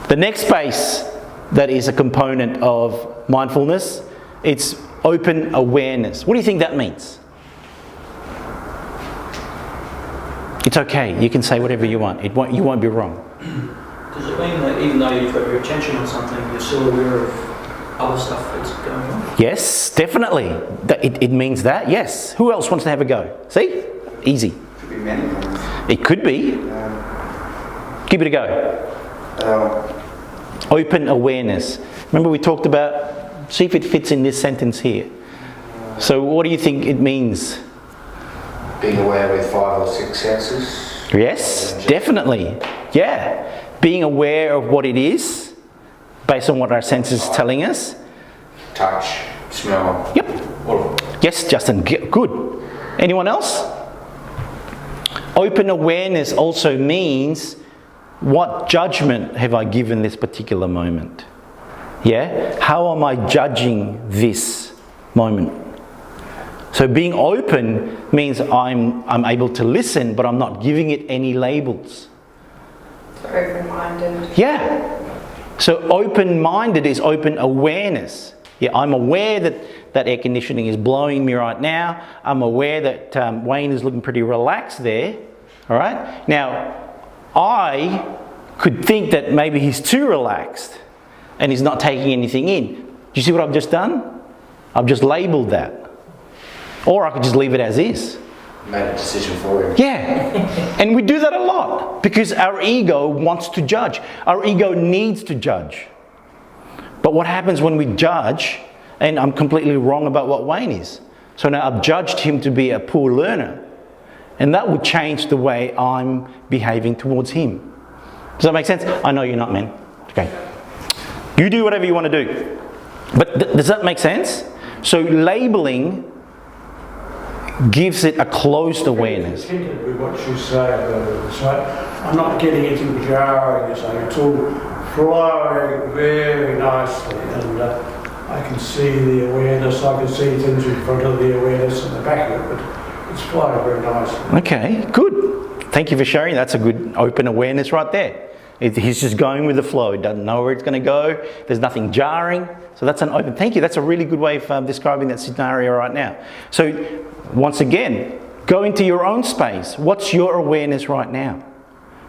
The next space that is a component of mindfulness, it's open awareness. What do you think that means? It's okay, you can say whatever you want. You won't be wrong. Does it mean that even though you've got your attention on something, you're still aware of other stuff that's going on? Yes, definitely. It means that, yes. Who else wants to have a go? See? Easy. Could be many things. It could be. Give it a go. Open awareness. Remember we talked about, see if it fits in this sentence here. So what do you think it means? Being aware with 5 or 6 senses. Yes, definitely. Yeah. Being aware of what it is, based on what our senses is telling us. Touch, smell. Yep. Yes, Justin, good. Anyone else? Open awareness also means, what judgment have I given this particular moment? Yeah? How am I judging this moment? So being open means I'm able to listen, but I'm not giving it any labels. Open-minded. Yeah. So open-minded is open awareness. Yeah, I'm aware that air conditioning is blowing me right now. I'm aware that Wayne is looking pretty relaxed there. All right. Now, I could think that maybe he's too relaxed and he's not taking anything in. Do you see what I've just done? I've just labelled that. Or I could just leave it as is. Made a decision for him. Yeah. And we do that a lot because our ego wants to judge. Our ego needs to judge. But what happens when we judge, and I'm completely wrong about what Wayne is. So now I've judged him to be a poor learner. And that would change the way I'm behaving towards him. Does that make sense? I know you're not, man. Okay. You do whatever you want to do. But does that make sense? So labeling gives it a closed awareness. I'm contented with what you say about it. So I'm not getting anything jarring, so it's all flowing very nicely, and I can see the awareness, I can see things in front of the awareness and the back of it, but it's flowing very nicely. Okay, good. Thank you for sharing. That's a good open awareness right there. He's just going with the flow. He doesn't know where it's going to go. There's nothing jarring. So that's an open. Thank you. That's a really good way of describing that scenario right now. So once again, go into your own space. What's your awareness right now?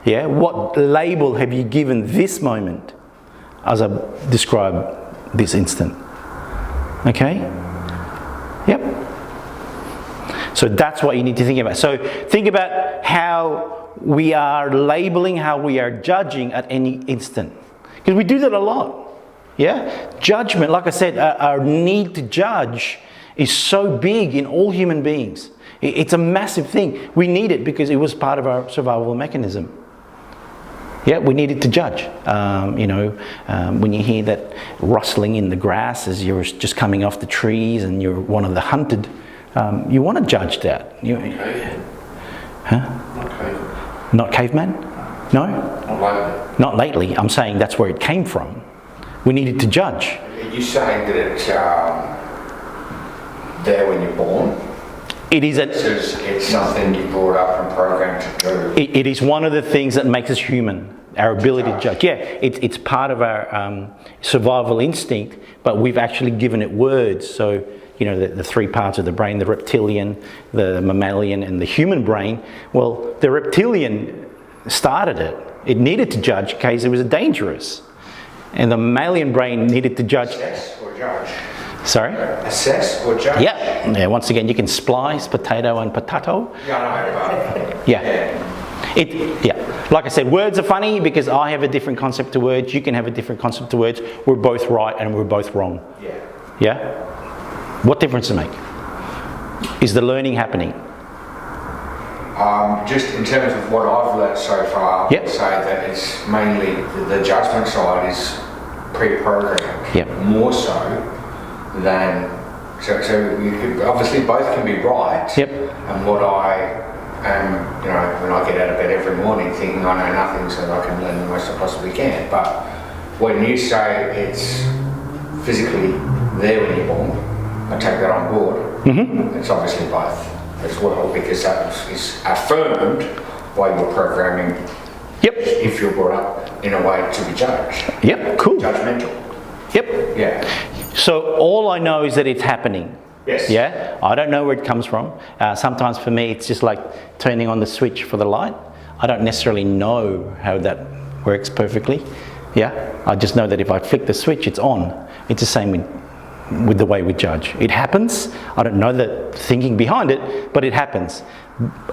Yeah. What label have you given this moment as I describe this instant? Okay. Yep. So that's what you need to think about. So think about how we are labeling, how we are judging at any instant. Because we do that a lot. Yeah? Judgment, like I said, our need to judge is so big in all human beings. It's a massive thing. We need it because it was part of our survival mechanism. Yeah, we needed to judge. When you hear that rustling in the grass as you're just coming off the trees and you're one of the hunted, you want to judge that. Not caveman? No? Not lately. Not lately. I'm saying that's where it came from. We needed to judge. Are you saying that it's there when you're born? It is It's something you brought up and programmed to do. It is one of the things that makes us human. Our ability to judge. Yeah, it's part of our survival instinct, but we've actually given it words. So, you know, the three parts of the brain, the reptilian, the mammalian, and the human brain. Well, the reptilian started it. It needed to judge in case it was dangerous. And the mammalian brain needed to judge. Assess or judge? Sorry? Assess or judge? Yeah, once again, you can splice potato and potato. Yeah, I know, but... Yeah. Like I said, words are funny because I have a different concept to words. You can have a different concept to words. We're both right and we're both wrong. Yeah. Yeah? What difference does it make? Is the learning happening? Just in terms of what I've learnt so far, Yep. I'd say that it's mainly the judgment side is pre-programmed. Yep. More so than... So you could, obviously both can be right. Yep. And what I am, when I get out of bed every morning thinking I know nothing so that I can learn the most I possibly can. But when you say it's physically there when you're born, I take that on board. Mm-hmm. It's obviously both as well, because that is affirmed by your programming Yep. If you're brought up in a way to be judged. Yep, cool. Judgmental. Yep. Yeah. So all I know is that it's happening. Yes. Yeah, I don't know where it comes from. Sometimes for me it's just like turning on the switch for the light. I don't necessarily know how that works perfectly. Yeah, I just know that if I flick the switch, it's on. It's the same with the way we judge. It happens. I don't know the thinking behind it, but it happens.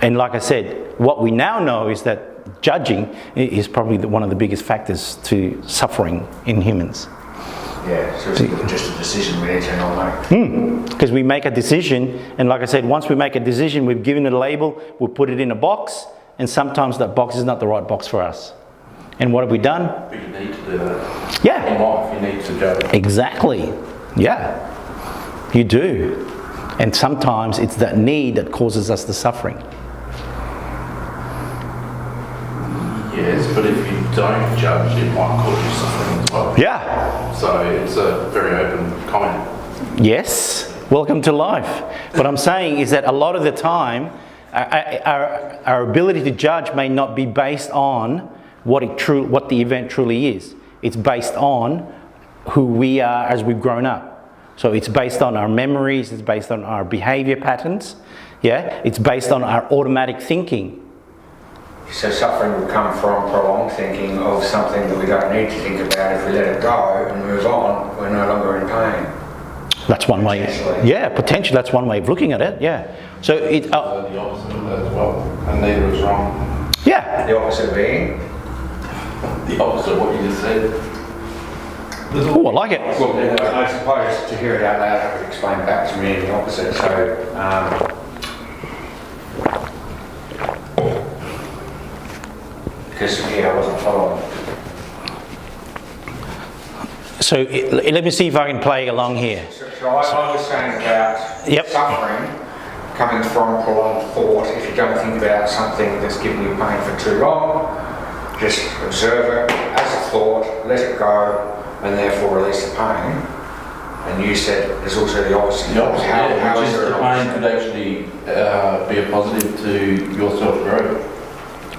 And like I said, what we now know is that judging is probably one of the biggest factors to suffering in humans. Yeah, so it's just a decision we need to not make. Because we make a decision, and like I said, once we make a decision, we've given it a label, we put it in a box, and sometimes that box is not the right box for us. And what have we done? But you need to do that. Yeah. In life, you need to judge. Exactly. Yeah. You do. And sometimes it's that need that causes us the suffering. Yes, but if you don't judge, it might cause you suffering as well. Yeah. So it's a very open comment. Yes. Welcome to life. What I'm saying is that a lot of the time, our ability to judge may not be based on what the event truly is. It's based on who we are as we've grown up. So it's based on our memories, it's based on our behavior patterns, yeah? It's based on our automatic thinking. So suffering will come from prolonged thinking of something that we don't need to think about. If we let it go and move on, we're no longer in pain. That's one way. Potentially. Yeah, potentially that's one way of looking at it, yeah. So it... The opposite of that as well, and neither is wrong. yeah. The opposite being? The opposite of what you just said. Oh, I like it. Well, I suppose to hear it out loud, I could explain back to me the opposite. So, because I wasn't following. So let me see if I can play along here. So I was saying about suffering coming from prolonged thought. If you don't think about something that's giving you pain for too long, just observe it as a thought, let it go, and therefore release the pain. And you said there's also the opposite. The opposite, How which is is there the an pain opposite? could actually be a positive to your self-growth.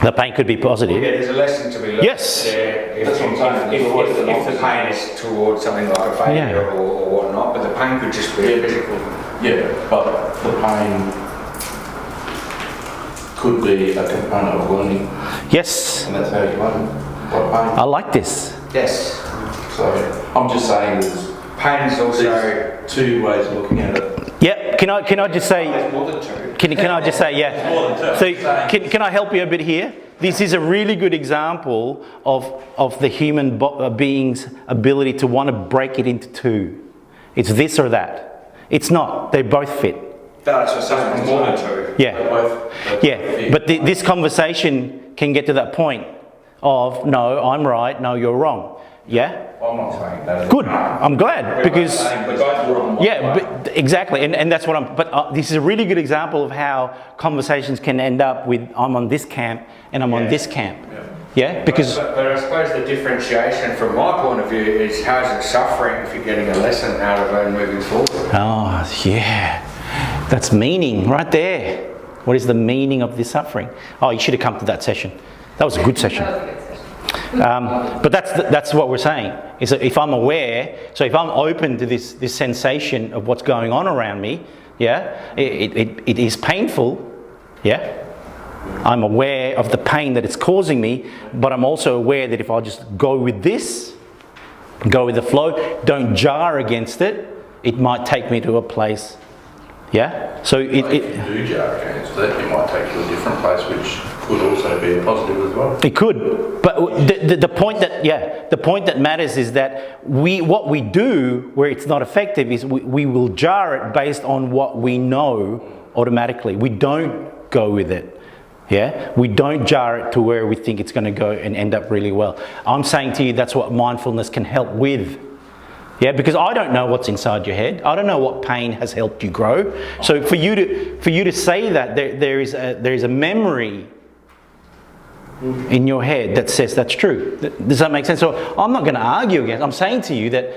The pain could be positive. Yeah, there's a lesson to be learned Yes. there. If, That's what I'm saying. if the pain is towards something like a failure or whatnot, but the pain could just be physical. Yeah, but the pain could be a component of learning, Yes. and that's how you learn. By pain. I like this. Yes. So I'm just saying there's Pain is also... two ways of looking at it. Yeah, can I just say... There's more than two. Can I just say, yeah. More than two. So can I help you a bit here? This is a really good example of the human being's ability to want to break it into two. It's this or that. It's not. They both fit. That's what something more than two. Yeah. Both Yeah. fit. But this conversation can get to that point of, no, I'm right, no, you're wrong. Yeah? I'm not saying that. Good. I'm glad because... We're both wrong. Yeah, but exactly, and that's what I'm. But this is a really good example of how conversations can end up with I'm on this camp and I'm on this camp. Yeah, because But I suppose the differentiation from my point of view is how is it suffering if you're getting a lesson out of it and moving forward? oh yeah, that's meaning right there. What is the meaning of this suffering? Oh, you should have come to that session. That was a good session. That was a good session. But that's what we're saying. Is that if I'm aware, so if I'm open to this sensation of what's going on around me, yeah, it is painful, yeah. I'm aware of the pain that it's causing me, but I'm also aware that if I just go with this, go with the flow, don't jar against it, it might take me to a place, yeah. So If you do jar against it, it might take you to a different place, which could also be a positive as well. It could, but the point that matters is that what we do where it's not effective is we will jar it based on what we know automatically. We don't go with it. Yeah, we don't jar it to where we think it's going to go and end up really well. I'm saying to you that's what mindfulness can help with. Yeah, because I don't know what's inside your head. I don't know what pain has helped you grow. So for you to say that there is a memory in your head that says that's true. Does that make sense? So I'm not going to argue against. I'm saying to you that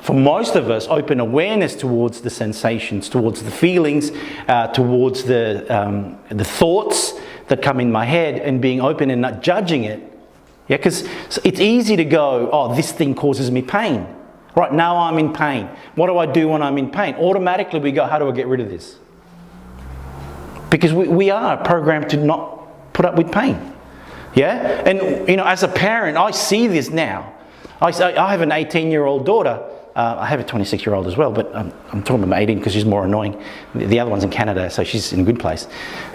for most of us, open awareness towards the sensations, towards the feelings, towards the thoughts that come in my head, and being open and not judging it. Yeah, because it's easy to go, oh, this thing causes me pain. Right, now I'm in pain. What do I do when I'm in pain? Automatically we go, how do I get rid of this? Because we are programmed to not put up with pain. Yeah? And, you know, as a parent, I see this now. I have an 18-year-old daughter. I have a 26-year-old as well, but I'm talking about 18 because she's more annoying. The other one's in Canada, so she's in a good place.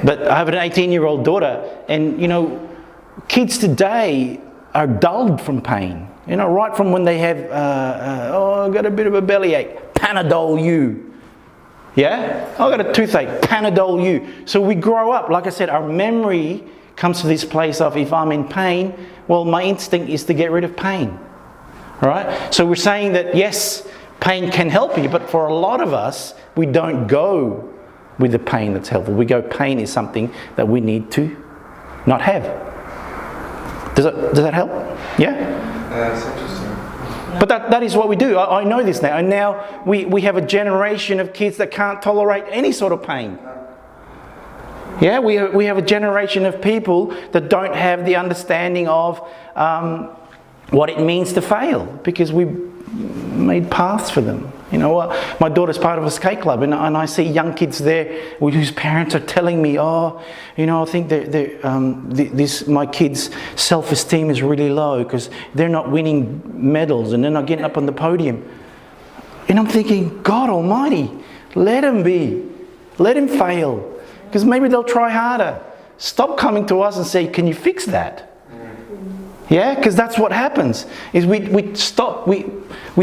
But I have an 18-year-old daughter, and, you know, kids today are dulled from pain. You know, right from when they have, I've got a bit of a bellyache, Panadol U. Yeah? I've got a toothache, Panadol U. So we grow up, like I said, our memory comes to this place of, if I'm in pain, well, my instinct is to get rid of pain. All right? So we're saying that, yes, pain can help you, but for a lot of us, we don't go with the pain that's helpful. We go, pain is something that we need to not have. Does that help? Yeah? That's interesting. But that is what we do. I know this now. And now we have a generation of kids that can't tolerate any sort of pain. Yeah, we have a generation of people that don't have the understanding of what it means to fail, because we made paths for them. You know, my daughter's part of a skate club, and I see young kids there whose parents are telling me, oh, you know, I think my kids' self-esteem is really low because they're not winning medals and they're not getting up on the podium. And I'm thinking, God Almighty, let them be. Let them fail, because maybe they'll try harder. Stop coming to us and say, can you fix that? Yeah, because that's what happens, is we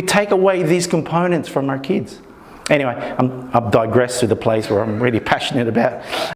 take away these components from our kids. Anyway, I've digressed to the place where I'm really passionate about